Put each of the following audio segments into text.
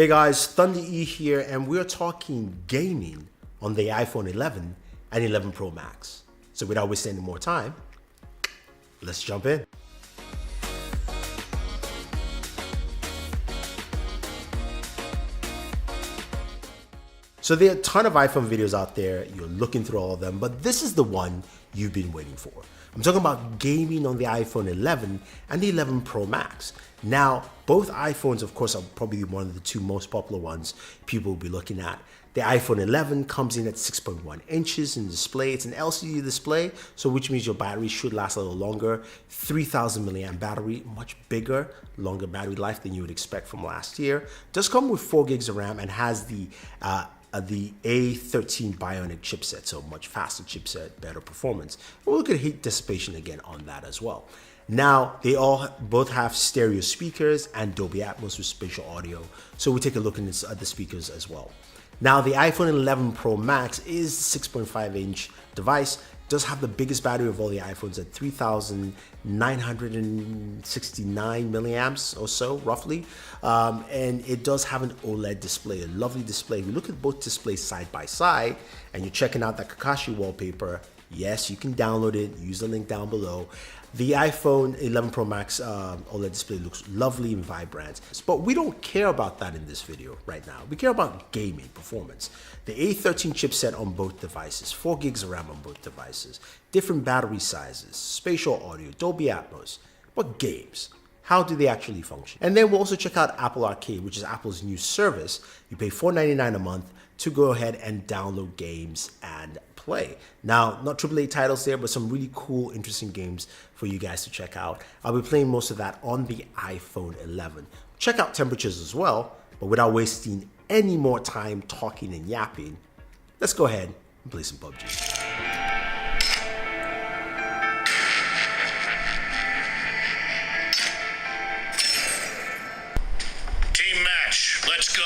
Hey guys, Thunder E here, and we're talking gaming on the iPhone 11 and 11 Pro Max. So without wasting any more time, let's jump in. So there are a ton of iPhone videos out there. You're looking through all of them, but this is the one you've been waiting for. I'm talking about gaming on the iPhone 11 and the 11 Pro Max. Now, both iPhones, of course, are probably one of the two most popular ones people will be looking at. The iPhone 11 comes in at 6.1 inches in display. It's an LCD display, so which means your battery should last a little longer. 3,000 milliamp battery, much bigger, longer battery life than you would expect from last year. Does come with 4 gigs of RAM and has the A13 Bionic chipset, so much faster chipset, better performance. We'll look at heat dissipation again on that as well. Now, they both have stereo speakers and Dolby Atmos with spatial audio, so we'll take a look at the speakers as well. Now, the iPhone 11 Pro Max is a 6.5-inch device. Does have the biggest battery of all the iPhones at 3,969 milliamps or so, roughly. And it does have an OLED display, a lovely display. We look at both displays side by side, and you're checking out that Kakashi wallpaper. Yes, you can download it. Use the link down below. The iPhone 11 Pro Max OLED display looks lovely and vibrant, but we don't care about that in this video right now. We care about gaming performance. The A13 chipset on both devices, 4 gigs of RAM on both devices, different battery sizes, spatial audio, Dolby Atmos, but games. How do they actually function? And then we'll also check out Apple Arcade, which is Apple's new service. You pay $4.99 a month to go ahead and download games and play. Now, not AAA titles there, but some really cool, interesting games for you guys to check out. I'll be playing most of that on the iPhone 11. Check out temperatures as well, but without wasting any more time talking and yapping, let's go ahead and play some PUBG. Team match, let's go.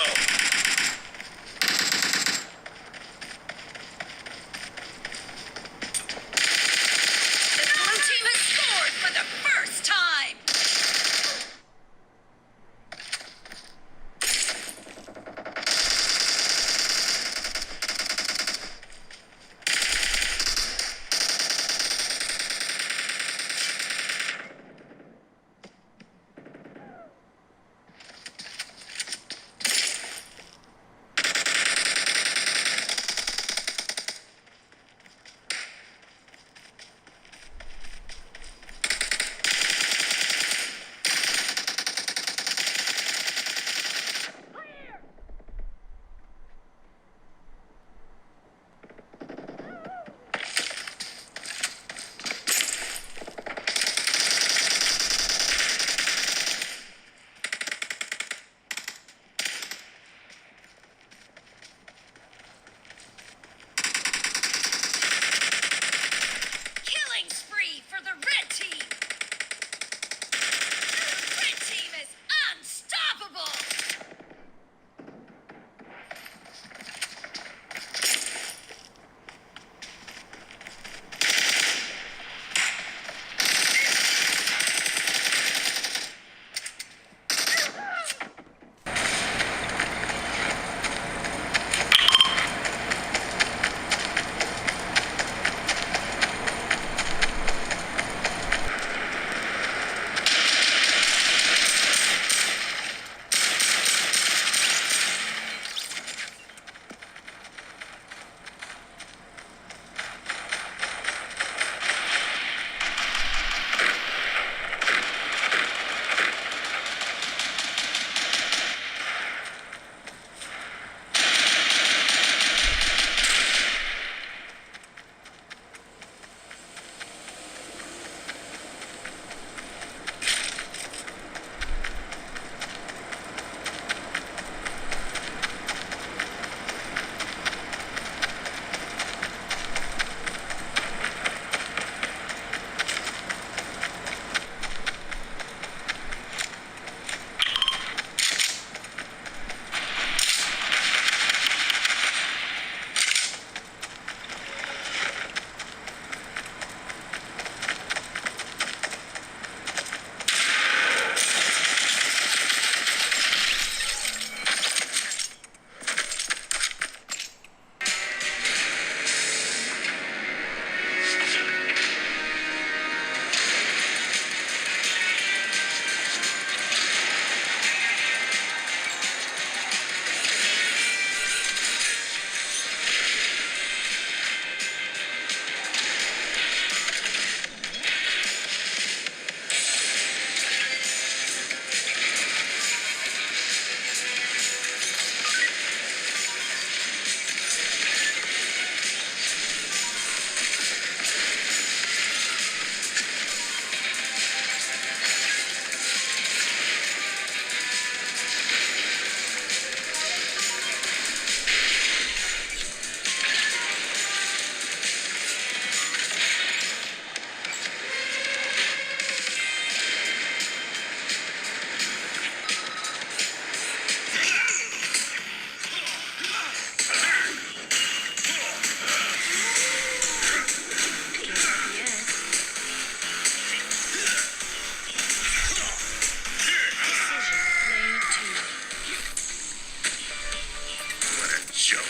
joke.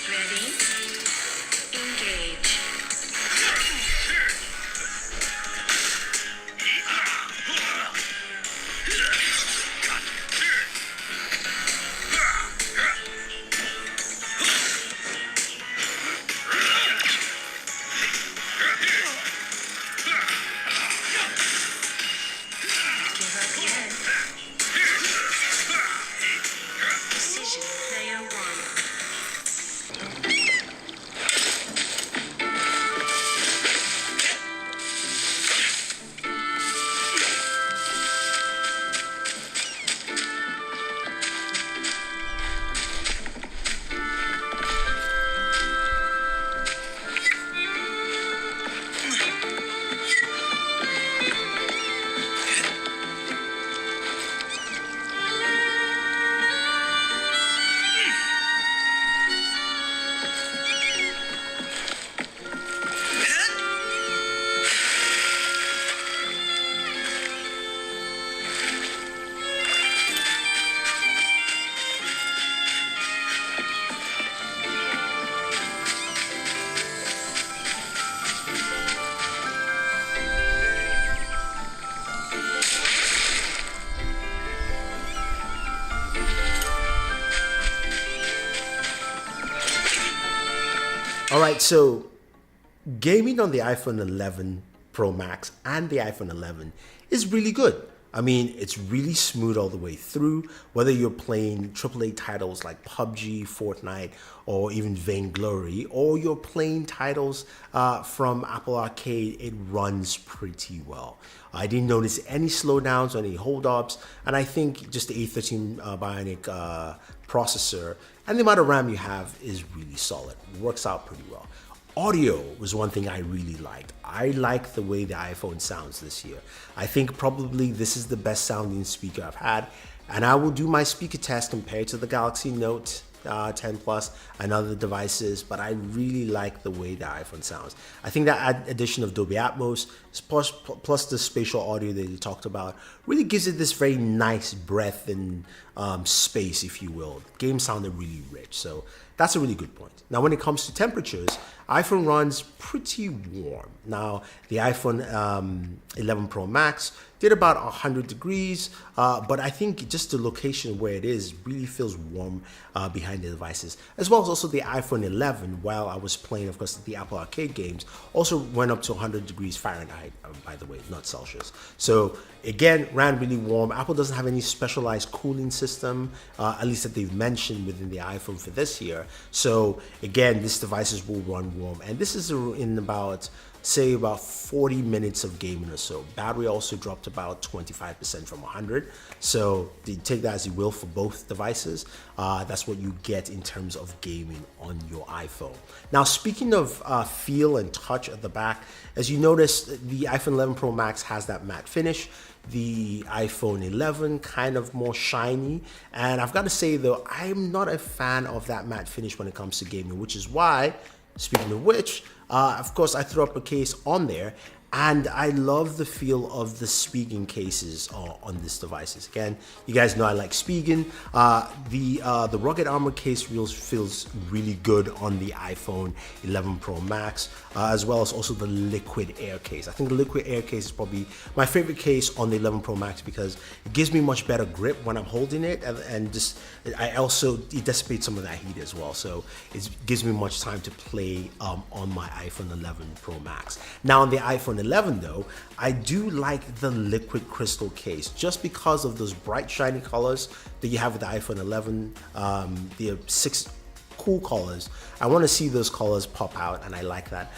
Ready? Engage. Give up yet. Decision player one. All right, so gaming on the iPhone 11 Pro Max and the iPhone 11 is really good. I mean, it's really smooth all the way through, whether you're playing AAA titles like PUBG, Fortnite, or even Vainglory, or you're playing titles from Apple Arcade, it runs pretty well. I didn't notice any slowdowns or any holdups, and I think just the A13 Bionic processor and the amount of RAM you have is really solid. It works out pretty well. Audio was one thing I really liked. I like the way the iPhone sounds this year. I think probably this is the best sounding speaker I've had, and I will do my speaker test compared to the Galaxy Note 10 Plus and other devices, but I really like the way the iPhone sounds. I think that addition of Dolby Atmos plus the spatial audio that you talked about really gives it this very nice breadth and space, if you will. The game sounded really rich, so that's a really good point. Now, when it comes to temperatures, iPhone runs pretty warm. Now, the iPhone 11 Pro Max did about 100 degrees, but I think just the location where it is really feels warm behind the devices, as well as also the iPhone 11, while I was playing, of course, the Apple Arcade games, also went up to 100 degrees Fahrenheit, by the way, not Celsius. So again, ran really warm. Apple doesn't have any specialized cooling system, at least that they've mentioned within the iPhone for this year. So again, these devices will run warm, and this is in about 40 minutes of gaming or so. Battery also dropped about 25% from 100. So you take that as you will for both devices. That's what you get in terms of gaming on your iPhone. Now, speaking of feel and touch at the back, as you notice, the iPhone 11 Pro Max has that matte finish. The iPhone 11 kind of more shiny, and I've got to say though, I'm not a fan of that matte finish when it comes to gaming, which is why, speaking of which, of course, I threw up a case on there, and I love the feel of the Spigen cases on these devices. Again, you guys know I like Spigen. The rugged armor case feels really good on the iPhone 11 Pro Max, as well as also the liquid air case. I think the liquid air case is probably my favorite case on the 11 Pro Max because it gives me much better grip when I'm holding it, and just it dissipates some of that heat as well. So it gives me much time to play on my iPhone 11 Pro Max. Now on the iPhone 11 though, I do like the liquid crystal case just because of those bright shiny colors that you have with the iPhone 11, the 6 cool colors. I want to see those colors pop out, and I like that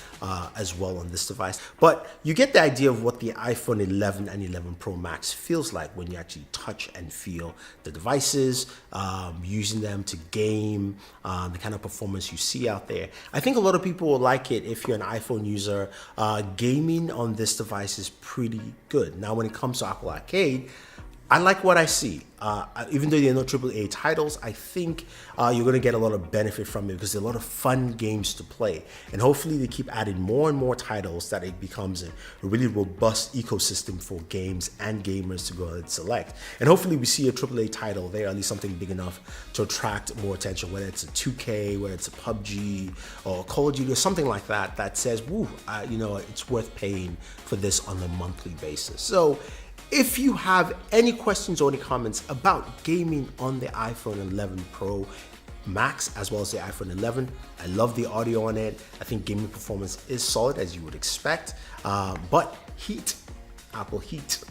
as well on this device. But you get the idea of what the iPhone 11 and 11 Pro Max feels like when you actually touch and feel the devices, using them to game, the kind of performance you see out there. I think a lot of people will like it if you're an iPhone user. Gaming on this device is pretty good. Now, when it comes to Apple Arcade, I like what I see. Even though there are no AAA titles, I think you're going to get a lot of benefit from it because there are a lot of fun games to play. And hopefully they keep adding more and more titles that it becomes a really robust ecosystem for games and gamers to go and select. And hopefully we see a AAA title there, at least something big enough to attract more attention, whether it's a 2K, whether it's a PUBG or Call of Duty or something like that, that says, woo, you know, it's worth paying for this on a monthly basis. So if you have any questions or any comments about gaming on the iPhone 11 Pro Max as well as the iPhone 11, I love the audio on it. I think gaming performance is solid as you would expect, but Apple heat,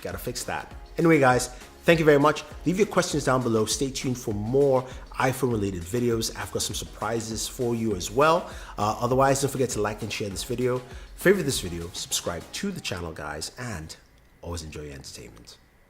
gotta fix that. Anyway guys, thank you very much. Leave your questions down below. Stay tuned for more iPhone related videos. I've got some surprises for you as well. Otherwise, don't forget to like and share this video, favorite this video, subscribe to the channel guys, and always enjoy your entertainment.